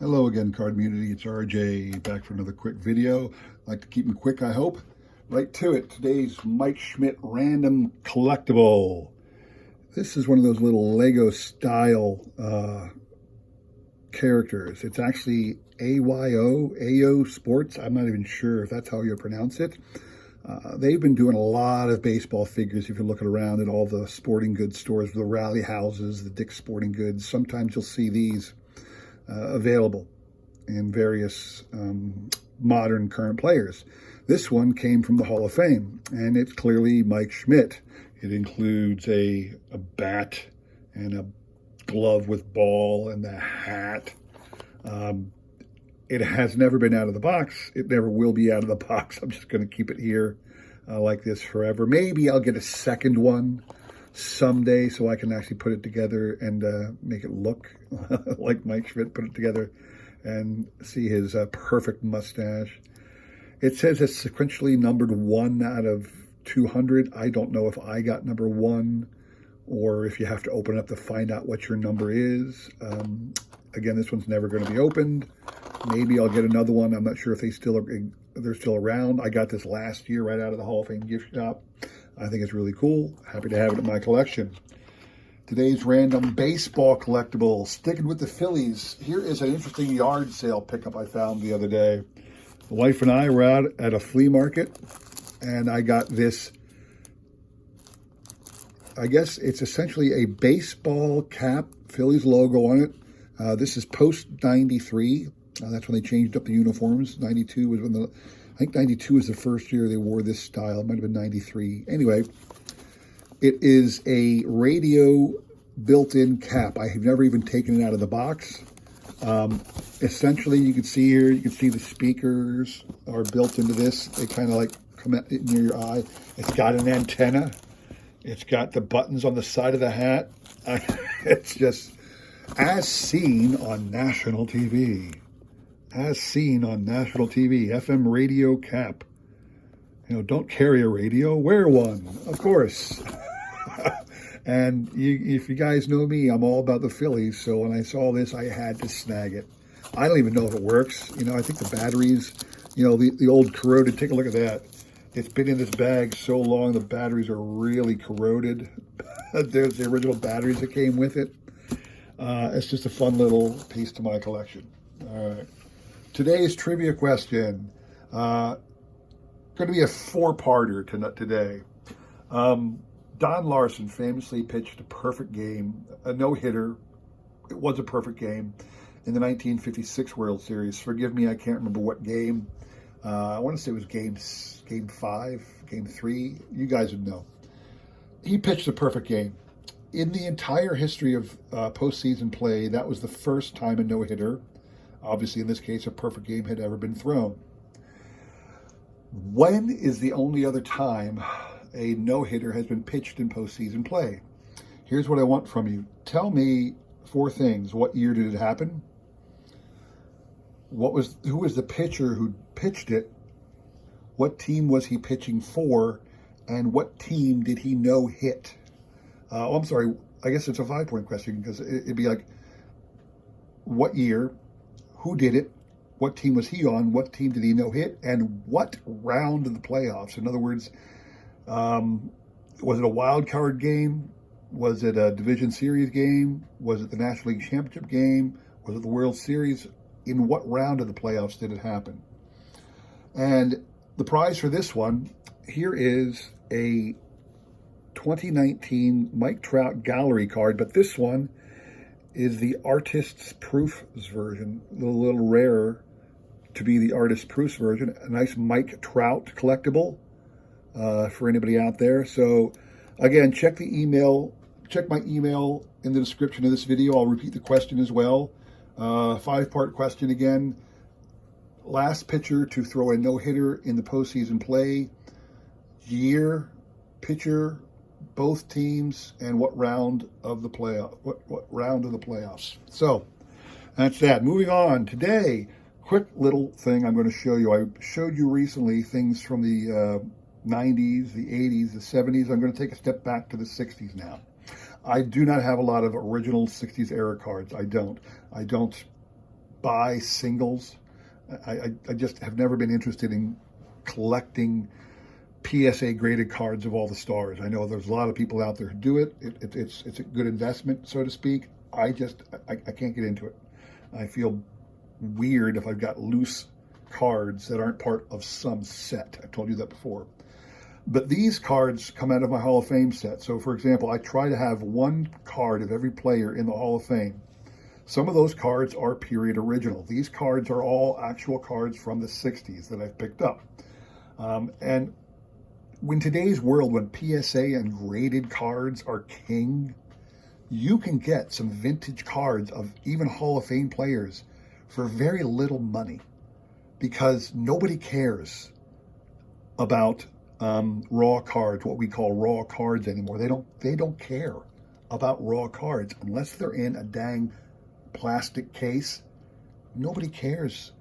Hello again, card community. It's RJ back for another quick video. Like to keep them quick, I hope. Right to it. Today's Mike Schmidt random collectible. This is one of those little Lego style characters. It's actually AYO Sports. I'm not even sure if that's how you pronounce it. They've been doing a lot of baseball figures. If you're looking around at all the sporting goods stores, the Rally Houses, the Dick's Sporting Goods, sometimes you'll see these available in various modern current players. This one came from the Hall of Fame, and it's clearly Mike Schmidt. It includes a bat and a glove with ball and the hat. It has never been out of the box. It never will be out of the box. I'm just going to keep it here like this forever. Maybe I'll get a second one someday so I can actually put it together and make it look like Mike Schmidt put it together and see his perfect mustache. It says it's sequentially numbered 1 out of 200. I don't know if I got number 1 or if you have to open it up to find out what your number is. Again, this one's never going to be opened. Maybe I'll get another one. I'm not sure if they're still around. I got this last year right out of the Hall of Fame gift shop. I think it's really cool. Happy to have it in my collection. Today's random baseball collectible. Sticking with the Phillies. Here is an interesting yard sale pickup I found the other day. The wife and I were out at a flea market, and I got this. I guess it's essentially a baseball cap, Phillies logo on it. This is post 93. That's when they changed up the uniforms. 92 was when I think 92 was the first year they wore this style. It might have been 93. Anyway, it is a radio built-in cap. I have never even taken it out of the box. Essentially, you can see here, you can see the speakers are built into this. They kind of like come out near your eye. It's got an antenna. It's got the buttons on the side of the hat. It's just as seen on national TV. As seen on national TV, FM radio cap. You know, don't carry a radio, wear one, of course. And if you guys know me, I'm all about the Phillies, so when I saw this, I had to snag it. I don't even know if it works. You know, I think the batteries, you know, the old corroded, take a look at that. It's been in this bag so long, the batteries are really corroded. There's the original batteries that came with it. It's just a fun little piece to my collection. All right. Today's trivia question, going to be a 4-parter today. Don Larson famously pitched a perfect game, a no-hitter. It was a perfect game in the 1956 World Series. Forgive me, I can't remember what game. I want to say it was game 5, game 3. You guys would know. He pitched a perfect game. In the entire history of postseason play, that was the first time a no-hitter, obviously in this case a perfect game, had ever been thrown. When is the only other time a no-hitter has been pitched in postseason play? Here's what I want from you. Tell me 4 things. What year did it happen? Who was the pitcher who pitched it? What team was he pitching for? And what team did he no-hit? I'm sorry, I guess it's a 5-point question because it'd be like, what year, who did it, what team was he on, what team did he no-hit, and what round of the playoffs? In other words, was it a wild card game? Was it a division series game? Was it the National League Championship game? Was it the World Series? In what round of the playoffs did it happen? And the prize for this one, here is a 2019 Mike Trout gallery card, but this one is the artist's proofs version, a little rarer to be the artist's proofs version. A nice Mike Trout collectible for anybody out there. So again, check my email in the description of this video. I'll repeat the question as well. 5-part question again. Last pitcher to throw a no-hitter in the postseason play, year, pitcher, both teams, and what round of the playoff? What round of the playoffs? So that's that. Moving on today, quick little thing I'm going to show you. I showed you recently things from the 90s, the 80s, the 70s. I'm going to take a step back to the 60s now. I do not have a lot of original 60s era cards. I don't buy singles. I just have never been interested in collecting PSA graded cards of all the stars. I know there's a lot of people out there who do it. It's a good investment, so to speak. I can't get into it. I feel weird if I've got loose cards that aren't part of some set. I've told you that before. But these cards come out of my Hall of Fame set. So, for example, I try to have one card of every player in the Hall of Fame. Some of those cards are period original. These cards are all actual cards from the 60s that I've picked up. And in today's world, when PSA and graded cards are king, you can get some vintage cards of even Hall of Fame players for very little money, because nobody cares about raw cards, what we call raw cards anymore. They don't care about raw cards unless they're in a dang plastic case. Nobody cares.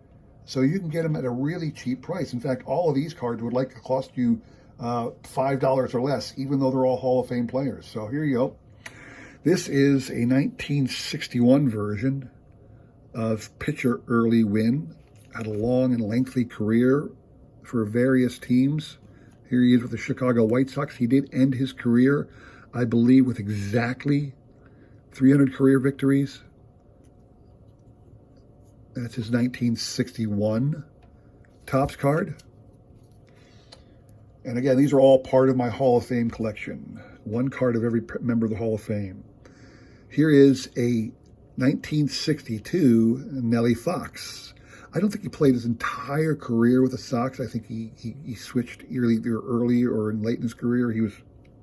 So you can get them at a really cheap price. In fact, all of these cards would like to cost you $5 or less, even though they're all Hall of Fame players. So here you go. This is a 1961 version of pitcher Early Wynn. Had a long and lengthy career for various teams. Here he is with the Chicago White Sox. He did end his career, I believe, with exactly 300 career victories. That's his 1961 Topps card. And again, these are all part of my Hall of Fame collection. One card of every member of the Hall of Fame. Here is a 1962 Nellie Fox. I don't think he played his entire career with the Sox. I think he switched either early or late in his career. He was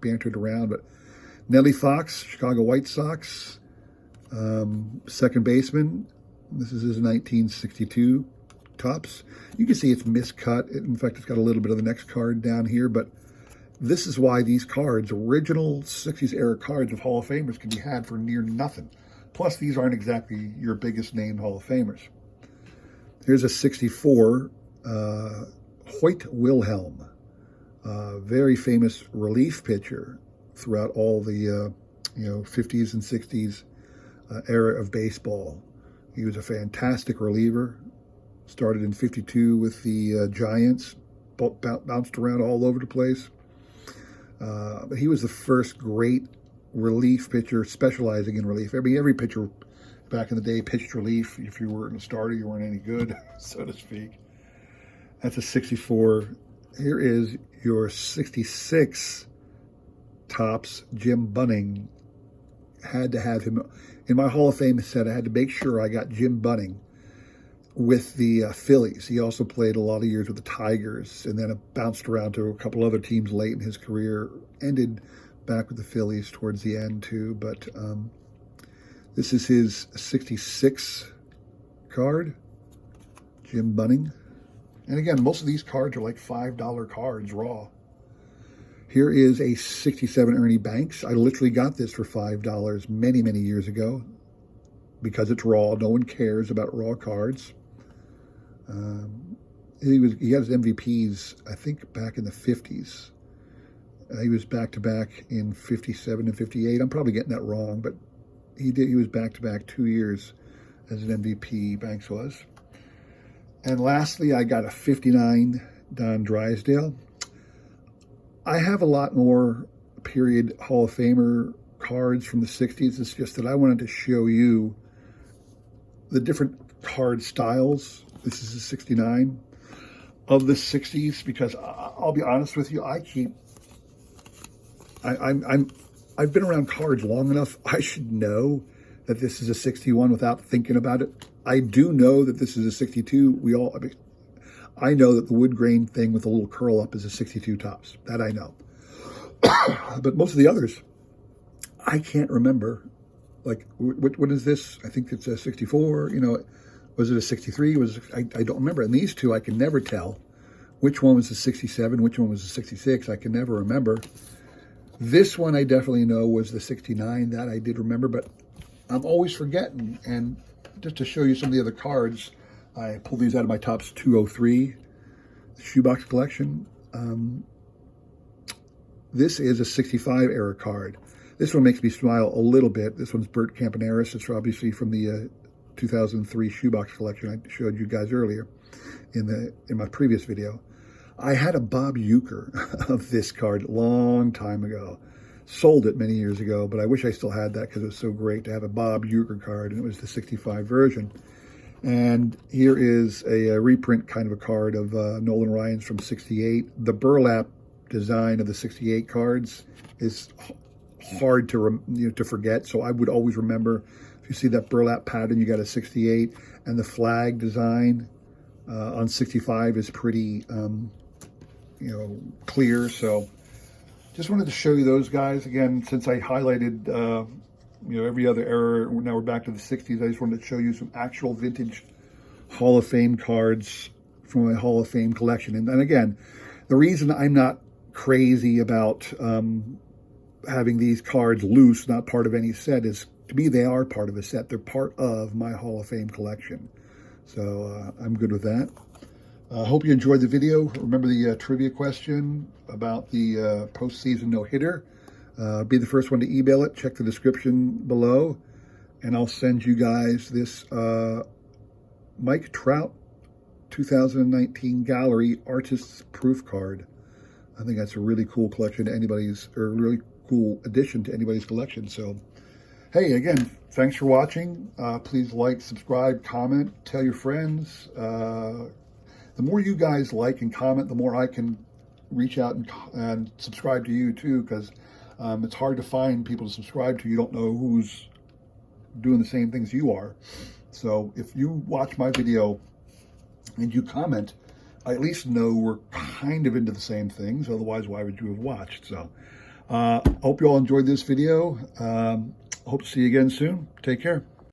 bantered around. But Nellie Fox, Chicago White Sox, second baseman. This is his 1962 Topps. You can see it's miscut. In fact, it's got a little bit of the next card down here. But this is why these cards, original 60s era cards of Hall of Famers, can be had for near nothing. Plus, these aren't exactly your biggest named Hall of Famers. Here's a 64 Hoyt Wilhelm, very famous relief pitcher throughout all the 50s and 60s era of baseball. He was a fantastic reliever. Started in 52 with the Giants, bounced around all over the place. But he was the first great relief pitcher specializing in relief. I mean, every pitcher back in the day pitched relief. If you weren't a starter, you weren't any good, so to speak. That's a 64. Here is your 66 Topps Jim Bunning. Had to have him in my Hall of Fame set. I had to make sure I got Jim Bunning with the Phillies. He also played a lot of years with the Tigers, and then bounced around to a couple other teams late in his career. Ended back with the Phillies towards the end too, but this is his 66 card, Jim Bunning. And again, most of these cards are like $5 cards raw. Here is a 67 Ernie Banks. I literally got this for $5 many, many years ago because it's raw. No one cares about raw cards. He got his MVPs, I think, back in the 50s. He was back-to-back in 57 and 58. I'm probably getting that wrong, but he was back-to-back 2 years as an MVP, Banks was. And lastly, I got a 59 Don Drysdale. I have a lot more period Hall of Famer cards from the 60s. It's just that I wanted to show you the different card styles. This is a 69 of the 60s, because I'll be honest with you, I've been around cards long enough. I should know that this is a 61 without thinking about it. I do know that this is a 62. I know that the wood grain thing with a little curl up is a 62 Topps. That I know. But most of the others, I can't remember. Like, what is this? I think it's a 64. Was it a 63? I don't remember. And these two, I can never tell which one was a 67, which one was a 66. I can never remember. This one I definitely know was the 69. That I did remember, but I'm always forgetting. And just to show you some of the other cards, I pulled these out of my Topps 203 shoebox collection. This is a 65 era card. This one makes me smile a little bit. This one's Bert Campaneris. It's obviously from the 2003 shoebox collection I showed you guys earlier in my previous video. I had a Bob Uecker of this card a long time ago. Sold it many years ago, but I wish I still had that because it was so great to have a Bob Uecker card, and it was the 65 version. And here is a reprint kind of a card of Nolan Ryan's from 68. The burlap design of the 68 cards is hard to to forget, so I would always remember, if you see that burlap pattern, you got a 68, and the flag design on 65 is pretty clear. So just wanted to show you those guys again, since I highlighted every other era. Now we're back to the 60s. I just wanted to show you some actual vintage Hall of Fame cards from my Hall of Fame collection. And again, the reason I'm not crazy about having these cards loose, not part of any set, is, to me, they are part of a set. They're part of my Hall of Fame collection. So I'm good with that. I hope you enjoyed the video. Remember the trivia question about the postseason no-hitter. Be the first one to email it. Check the description below, and I'll send you guys this Mike Trout 2019 Gallery Artist's Proof card. I think that's a really cool collection to anybody's, or really cool addition to anybody's collection. So, hey, again, thanks for watching. Please like, subscribe, comment, tell your friends. The more you guys like and comment, the more I can reach out and subscribe to you too, because it's hard to find people to subscribe to. You don't know who's doing the same things you are. So if you watch my video and you comment, I at least know we're kind of into the same things. Otherwise, why would you have watched? So hope you all enjoyed this video. Hope to see you again soon. Take care.